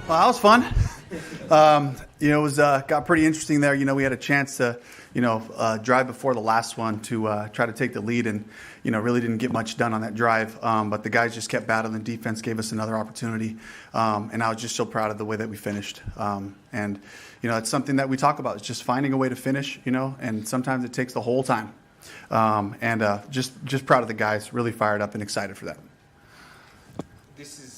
Well, that was fun. It was got pretty interesting there. We had a chance to, drive before the last one to try to take the lead, and really didn't get much done on that drive. But the guys just kept battling. Defense gave us another opportunity, and I was just so proud of the way that we finished. And it's something that we talk about. It's just finding a way to finish. And sometimes it takes the whole time. Just proud of the guys. Really fired up and excited for that. This is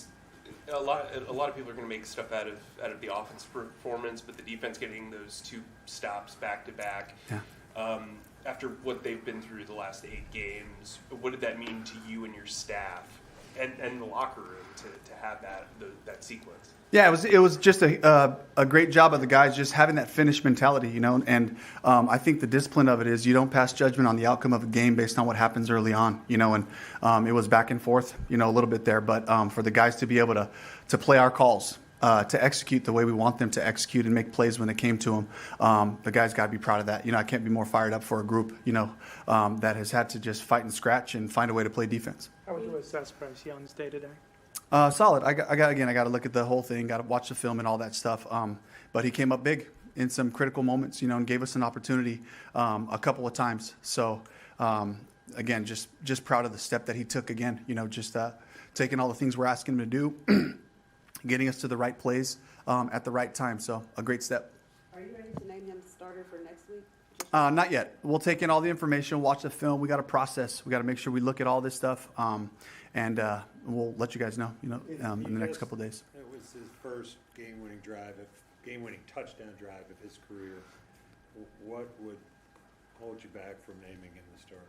a lot of people are going to make stuff out of the offense performance, but the defense getting those 2 stops back to back. Yeah. After what they've been through the last 8 games, what did that mean to you and your staff and the locker room to have that sequence? Yeah, it was just a great job of the guys just having that finish mentality, and I think the discipline of it is you don't pass judgment on the outcome of a game based on what happens early on, and it was back and forth, a little bit there, but for the guys to be able to play our calls, to execute the way we want them to execute and make plays when it came to them, the guys got to be proud of that. I can't be more fired up for a group, that has had to just fight and scratch and find a way to play defense. How would you assess Bryce Young's day today? Solid. I got to look at the whole thing, got to watch the film and all that stuff. But he came up big in some critical moments, and gave us an opportunity a couple of times. So, again, just proud of the step that he took again, taking all the things we're asking him to do, getting us to the right plays at the right time. So a great step. Are you ready to name him starter for next week? Not yet. We'll take in all the information, watch the film. We got to process. We got to make sure we look at all this stuff. And we'll let you guys know, in the next couple of days. It was his first game-winning touchdown drive of his career. What would hold you back from naming him the starter?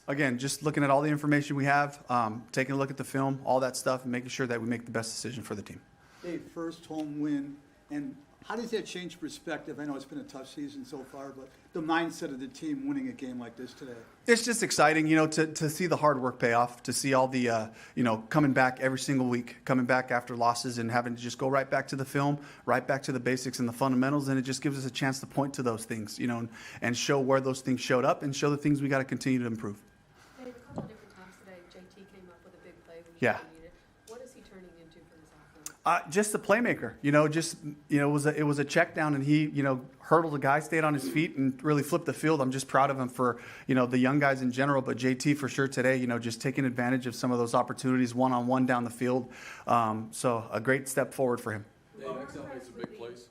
Again, just looking at all the information we have, taking a look at the film, all that stuff, and making sure that we make the best decision for the team. Dave, first home win, and how does that change perspective? I know it's been a tough season so far, but the mindset of the team winning a game like this today. It's just exciting, to see the hard work pay off, to see all the, coming back every single week, coming back after losses and having to just go right back to the film, right back to the basics and the fundamentals, and it just gives us a chance to point to those things, and show where those things showed up and show the things we got to continue to improve. Dave, a couple of different times today, JT came up with a big play when you needed it. What is he turning into for this offense? Just a playmaker, it was a check down, and he, hurdled a guy, stayed on his feet, and really flipped the field. I'm just proud of him for, the young guys in general, but JT for sure today, just taking advantage of some of those opportunities one-on-one down the field. So a great step forward for him. Dave, XL made some big plays.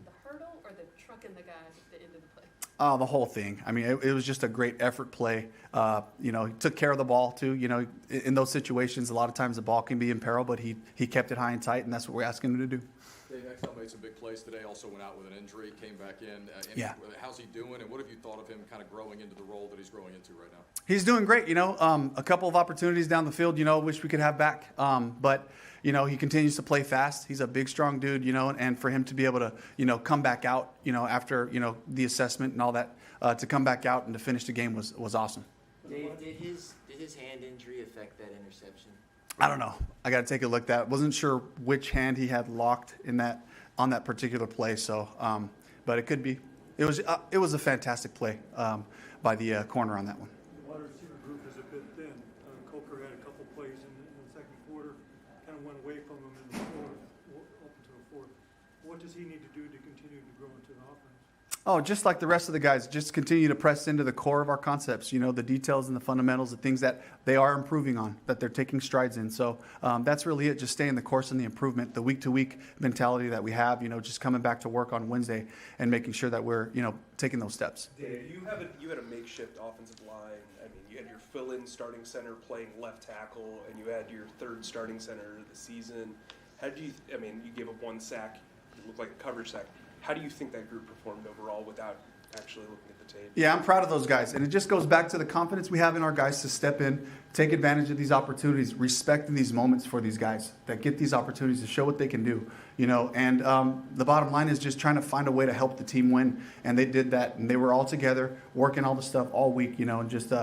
The hurdle or the trucking the guy at the end of the play? The whole thing. I mean, it was just a great effort play. He took care of the ball too. In those situations, a lot of times the ball can be in peril, but he kept it high and tight, and that's what we're asking him to do. Dave, XL made some big plays today. Also went out with an injury, came back in. Yeah. How's he doing, and what have you thought of him kind of growing into the role that he's growing into right now? He's doing great. A couple of opportunities down the field. Wish we could have back. But he continues to play fast. He's a big, strong dude. And for him to be able to come back out. After the assessment and all that, to come back out and to finish the game was awesome. Dave, did his hand injury affect that interception? I don't know. I got to take a look at that. Wasn't sure which hand he had locked on that particular play. So, but it could be. It was a fantastic play by the corner on that one. The wide receiver group is a bit thin. Coker had a couple plays in the second quarter, kind of went away from him in the fourth, up until the fourth. What does he need to do to continue to grow into the offense? Oh, just like the rest of the guys, just continue to press into the core of our concepts, the details and the fundamentals, the things that they are improving on, that they're taking strides in. So that's really it, just staying the course and the improvement, the week-to-week mentality that we have, just coming back to work on Wednesday and making sure that we're, taking those steps. Dave, you had a makeshift offensive line. I mean, you had your fill-in starting center playing left tackle, and you had your third starting center of the season. You gave up 1 sack. It looked like a coverage sack. How do you think that group performed overall without actually looking at the tape? Yeah, I'm proud of those guys. And it just goes back to the confidence we have in our guys to step in, take advantage of these opportunities, respecting these moments for these guys that get these opportunities to show what they can do. And the bottom line is just trying to find a way to help the team win. And they did that. And they were all together, working all the stuff all week, and just,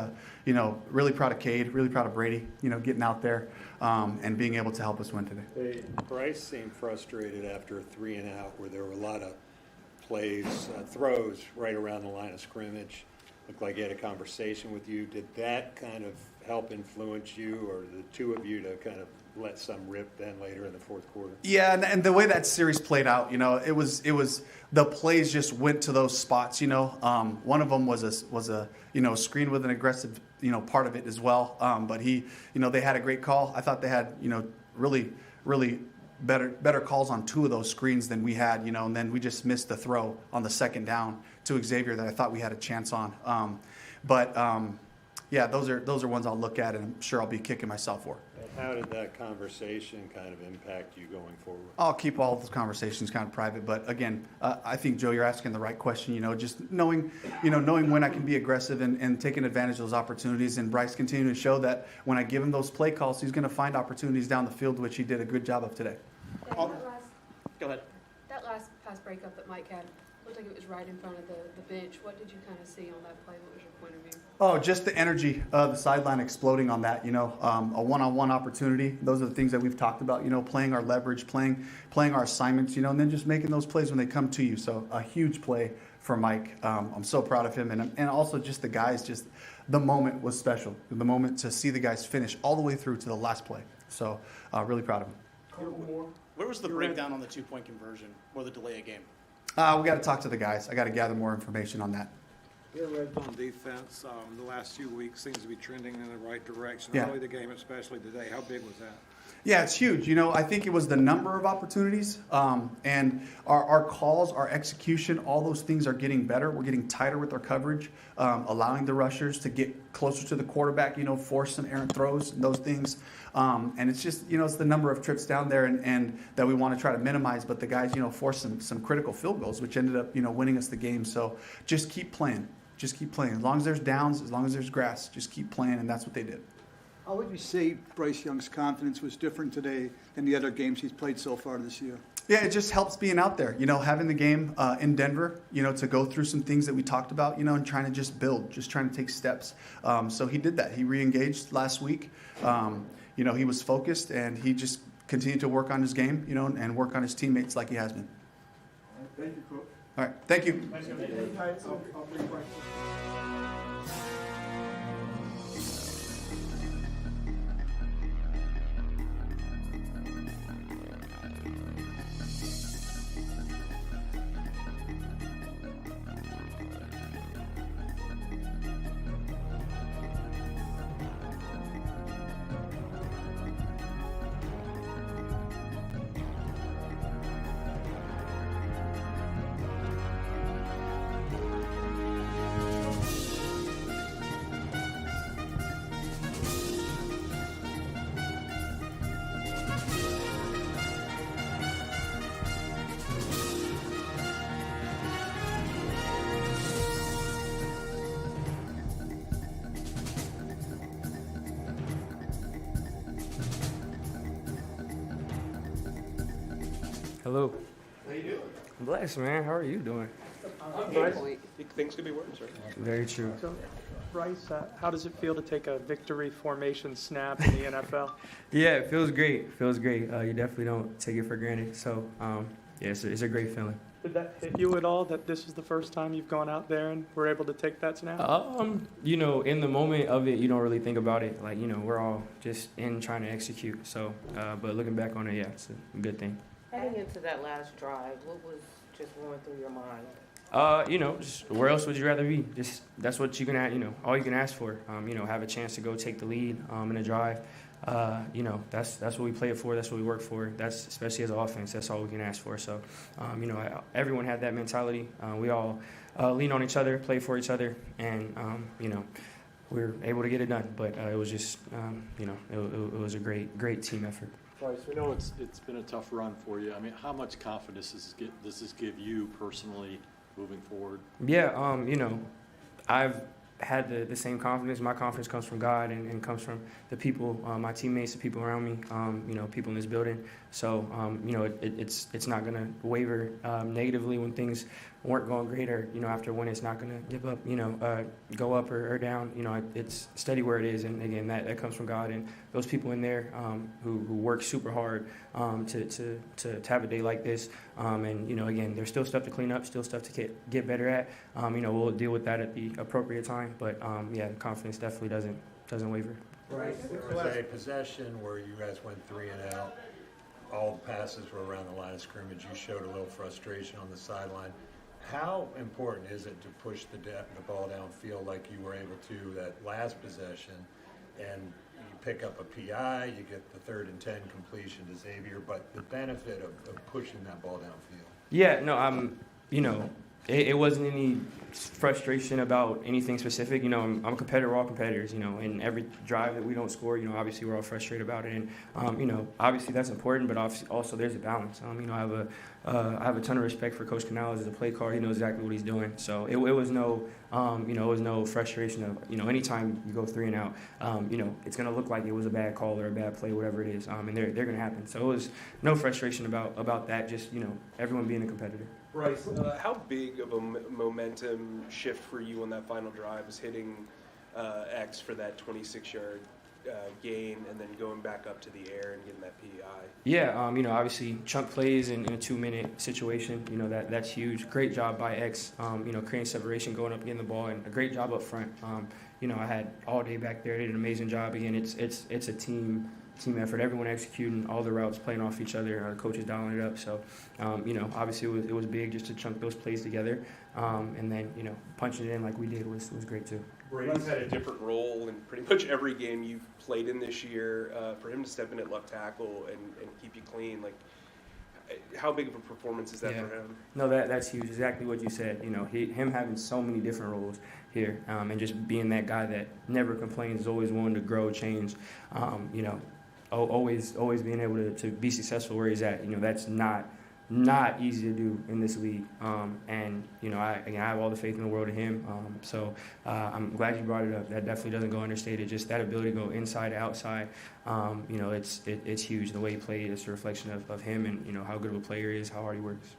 really proud of Cade, really proud of Brady, getting out there and being able to help us win today. Bryce seemed frustrated after a 3-and-out where there were a lot of plays, throws right around the line of scrimmage. Looked like he had a conversation with you. Did that kind of help influence you or the two of you to kind of let some rip then later in the fourth quarter. Yeah, and the way that series played out, it was the plays just went to those spots. One of them was a screen with an aggressive part of it as well. But they had a great call. I thought they had really better calls on two of those screens than we had. And then we just missed the throw on the second down to Xavier that I thought we had a chance on. Yeah, those are ones I'll look at, and I'm sure I'll be kicking myself for. How did that conversation kind of impact you going forward? I'll keep all those conversations kind of private, but again, I think, Joe, you're asking the right question. Just knowing when I can be aggressive and taking advantage of those opportunities. And Bryce continuing to show that when I give him those play calls, he's going to find opportunities down the field, which he did a good job of today. Go ahead. That last pass breakup that Mike had, looked like it was right in front of the bench. What did you kind of see on that play? What was your point of view? Oh, just the energy of the sideline exploding on that, a one-on-one opportunity. Those are the things that we've talked about, playing our leverage, playing our assignments, and then just making those plays when they come to you. So a huge play for Mike. I'm so proud of him. And also just the guys, just the moment was special. The moment to see the guys finish all the way through to the last play. So really proud of him. Where was the breakdown on the two-point conversion or the delay of game? We got to talk to the guys. I got to gather more information on that. Your red zone defense the last few weeks seems to be trending in the right direction. Yeah. Early the game, especially today. How big was that? Yeah, it's huge. I think it was the number of opportunities and our calls, our execution, all those things are getting better. We're getting tighter with our coverage, allowing the rushers to get closer to the quarterback, force some errant throws and those things. And it's just, it's the number of trips down there and that we want to try to minimize. But the guys, forced some critical field goals, which ended up, winning us the game. So just keep playing. Just keep playing. As long as there's downs, as long as there's grass, just keep playing, and that's what they did. How would you say Bryce Young's confidence was different today than the other games he's played so far this year? Yeah, it just helps being out there, having the game in Denver, to go through some things that we talked about, and trying to just build, just trying to take steps. So he did that. He re-engaged last week. He was focused, and he just continued to work on his game, and work on his teammates like he has been. Thank you, Coach. All right, thank you. Hello. How you doing? Blessed, man. How are you doing? Things could be worse, right? Very true. So, Bryce, how does it feel to take a victory formation snap in the NFL? Yeah, it feels great. It feels great. You definitely don't take it for granted. So, yeah, it's a great feeling. Did that hit you at all that this is the first time you've gone out there and were able to take that snap? In the moment of it, you don't really think about it. Like, we're all just in trying to execute. So, but looking back on it, yeah, it's a good thing. Heading into that last drive, what was just going through your mind? Just where else would you rather be? Just that's what you can, all you can ask for. Have a chance to go take the lead in a drive. That's what we play it for. That's what we work for. That's especially as an offense. That's all we can ask for. So, everyone had that mentality. We all lean on each other, play for each other, and we were able to get it done. But it was just, it was a great team effort. Bryce, we know it's been a tough run for you. I mean, how much confidence does this give you personally moving forward? Yeah, I've had the same confidence. My confidence comes from God and comes from the people, my teammates, the people around me, people in this building. So, it's not going to waver negatively when things weren't going great or, after when it's not going to give up, go up or down. It's steady where it is. And, again, that comes from God and those people in there who work super hard to have a day like this. Again, there's still stuff to clean up, still stuff to get better at. We'll deal with that at the appropriate time. But, the confidence definitely doesn't waver. Right. There was a possession where you guys went 3 and out. All the passes were around the line of scrimmage. You showed a little frustration on the sideline. How important is it to push the ball downfield like you were able to that last possession, and you pick up a PI, you get the 3rd and 10 completion to Xavier, but the benefit of pushing that ball downfield? Yeah, no, it wasn't any frustration about anything specific. I'm a competitor. We're all competitors. In every drive that we don't score, obviously we're all frustrated about it. And obviously that's important, but also there's a balance. I have a ton of respect for Coach Canales as a play caller. He knows exactly what he's doing. So it was no, it was no frustration of, anytime you go 3 and out, it's going to look like it was a bad call or a bad play, whatever it is, and they're going to happen. So it was no frustration about that. Just everyone being a competitor. Bryce, how big of a momentum shift for you on that final drive was hitting X for that 26-yard gain and then going back up to the air and getting that PI? Yeah, obviously chunk plays in a 2-minute situation, that's huge. Great job by X, creating separation, going up, getting the ball, and a great job up front. I had all day back there. They did an amazing job. Again, it's a team effort. Everyone executing all the routes, playing off each other. The coaches dialing it up. So, obviously it was big just to chunk those plays together. And then, punching it in like we did was great too. Brady's had a different role in pretty much every game you've played in this year. For him to step in at left tackle and keep you clean, like, how big of a performance is that for him? No, that's huge. Exactly what you said. Him having so many different roles here, and just being that guy that never complains, is always willing to grow, change. Always being able to be successful where he's at. That's not easy to do in this league. And I have all the faith in the world in him. So I'm glad you brought it up. That definitely doesn't go understated. Just that ability to go inside, outside. It's huge. The way he played is a reflection of him and how good of a player he is, how hard he works.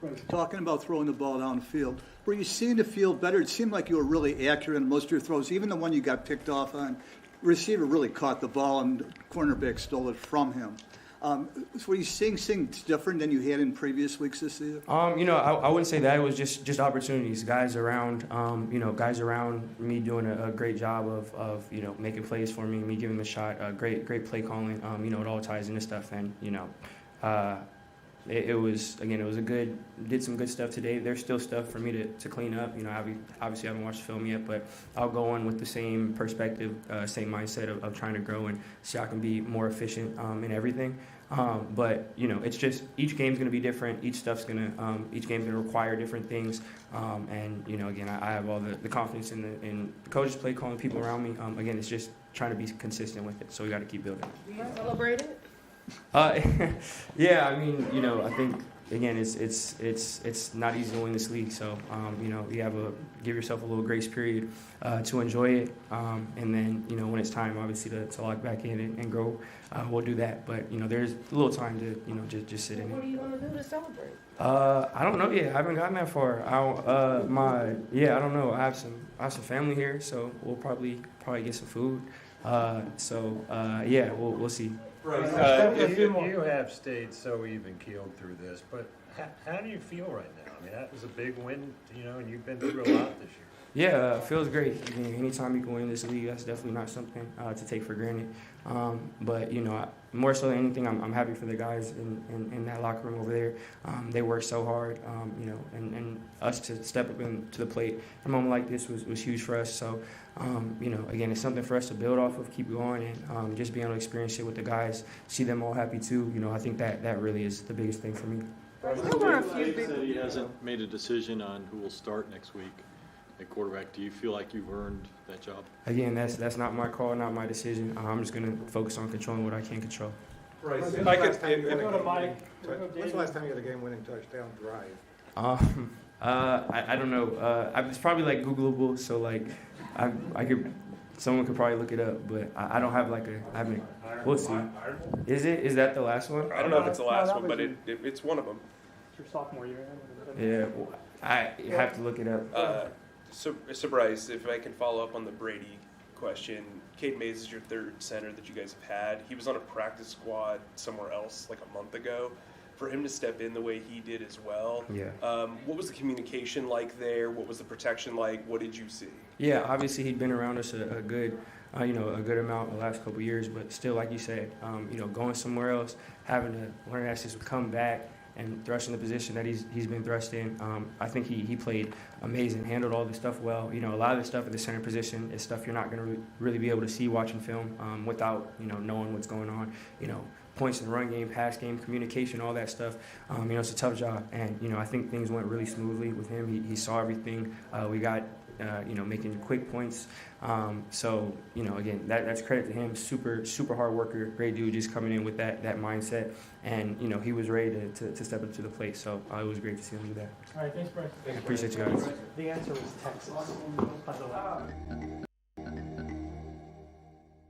Right. Talking about throwing the ball downfield, were you seeing the field better? It seemed like you were really accurate in most of your throws, even the one you got picked off on. Receiver really caught the ball and the cornerback stole it from him. So were you seeing things different than you had in previous weeks this season? I wouldn't say that. It was just opportunities. Guys around me doing a great job of making plays for me giving them a shot. Great play calling. It all ties into stuff. And it was did some good stuff today. There's still stuff for me to clean up. Obviously I haven't watched the film yet, but I'll go in with the same perspective, same mindset of trying to grow and see how I can be more efficient in everything. But it's just each game's going to be different. Each game's going to require different things. And again, I have all the confidence in the coaches, play calling, people around me. Again, it's just trying to be consistent with it. So we got to keep building. Do you celebrate it? Yeah, I think again, it's not easy to win this league. So you have give yourself a little grace period to enjoy it, and then when it's time, obviously to log back in and grow, we'll do that. But there's a little time to just sit in it. What are you gonna do to celebrate? I don't know yet. I haven't gotten that far. I don't know. I have some family here, so we'll probably get some food. We'll see. Right. You have stayed so even-keeled through this, but how do you feel right now? That was a big win, and you've been through a lot this year. Yeah, it feels great. Anytime you can win this league, that's definitely not something to take for granted. But more so than anything, I'm happy for the guys in that locker room over there. They work so hard, and us to step up into the plate a moment like this was huge for us. So, again, it's something for us to build off of, keep going, and just being able to experience it with the guys, see them all happy too. I think that really is the biggest thing for me. There were a few Dave said he hasn't made a decision on who will start next week at quarterback. Do you feel like you've earned that job? Again, that's not my call, not my decision. I'm just going to focus on controlling what I can control. Right. When's the last time you had a game-winning touchdown drive? I don't know. It's probably like Googleable, so like someone could probably look it up, but I don't have we'll see. Is that the last one? I don't know if it's the last one, but it's one of them. It's your sophomore year. Yeah, I have to look it up. So Bryce, if I can follow up on the Brady question, Cade Mays is your third center that you guys have had. He was on a practice squad somewhere else like a month ago. for him to step in the way he did as well. Yeah. What was the communication like there? What was the protection like? What did you see? Yeah, obviously he'd been around us a good, a good amount the last couple of years, but still, like you said, going somewhere else, having to learn how to come back and thrust in the position that he's been thrust in. I think he played amazing, handled all the stuff well. A lot of the stuff at the center position is stuff you're not going to really be able to see watching film without, knowing what's going on. Points in the run game, pass game, communication, all that stuff. It's a tough job. And, I think things went really smoothly with him. He saw everything. We got, making quick points. Again, that's credit to him. Super, super hard worker, great dude, just coming in with that mindset. And, he was ready to step up to the plate. So it was great to see him do that. All right, thanks, Bryce. I appreciate you guys. The answer was Texas, by the way.